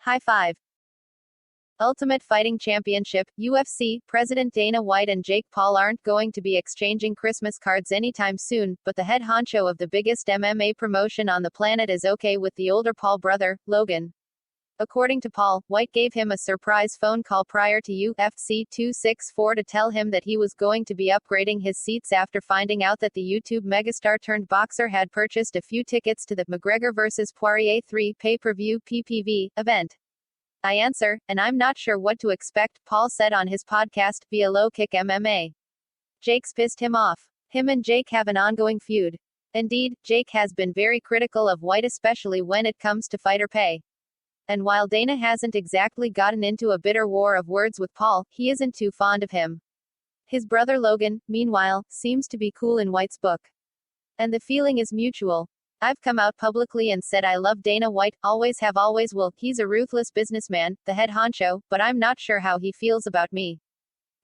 High five. Ultimate Fighting Championship, UFC, President Dana White and Jake Paul aren't going to be exchanging Christmas cards anytime soon, but the head honcho of the biggest MMA promotion on the planet is okay with the older Paul brother, Logan. According to Paul, White gave him a surprise phone call prior to UFC 264 to tell him that he was going to be upgrading his seats after finding out that the YouTube megastar turned boxer had purchased a few tickets to the McGregor vs. Poirier 3 pay-per-view PPV event. I answer, and I'm not sure what to expect, Paul said on his podcast, via Low Kick MMA. Jake's pissed him off. Him and Jake have an ongoing feud. Indeed, Jake has been very critical of White, especially when it comes to fighter pay. And while Dana hasn't exactly gotten into a bitter war of words with Paul, he isn't too fond of him. His brother Logan, meanwhile, seems to be cool in White's book. And the feeling is mutual. I've come out publicly and said I love Dana White, always have, always will. He's a ruthless businessman, the head honcho, but I'm not sure how he feels about me.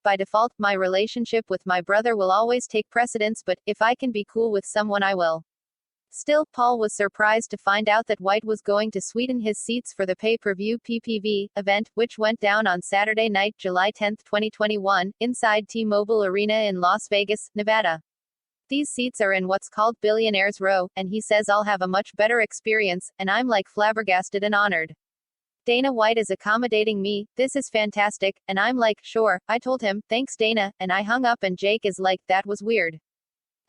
By default, my relationship with my brother will always take precedence, but if I can be cool with someone, I will. Still, Paul was surprised to find out that White was going to sweeten his seats for the pay-per-view PPV event, which went down on Saturday night, July 10, 2021, inside T-Mobile Arena in Las Vegas, Nevada. These seats are in what's called Billionaires Row, and he says I'll have a much better experience, and I'm like flabbergasted and honored. Dana White is accommodating me, this is fantastic, and I'm like, sure. I told him, thanks Dana, and I hung up, and Jake is like, that was weird.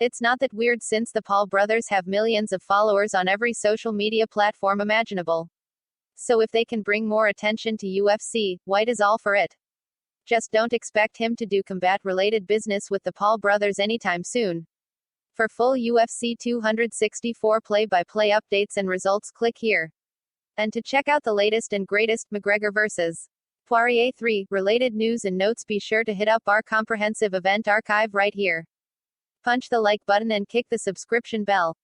It's not that weird since the Paul brothers have millions of followers on every social media platform imaginable. So if they can bring more attention to UFC, White is all for it. Just don't expect him to do combat-related business with the Paul brothers anytime soon. For full UFC 264 play-by-play updates and results, click here. And to check out the latest and greatest McGregor vs. Poirier 3 related news and notes, be sure to hit up our comprehensive event archive right here. Punch the like button and kick the subscription bell.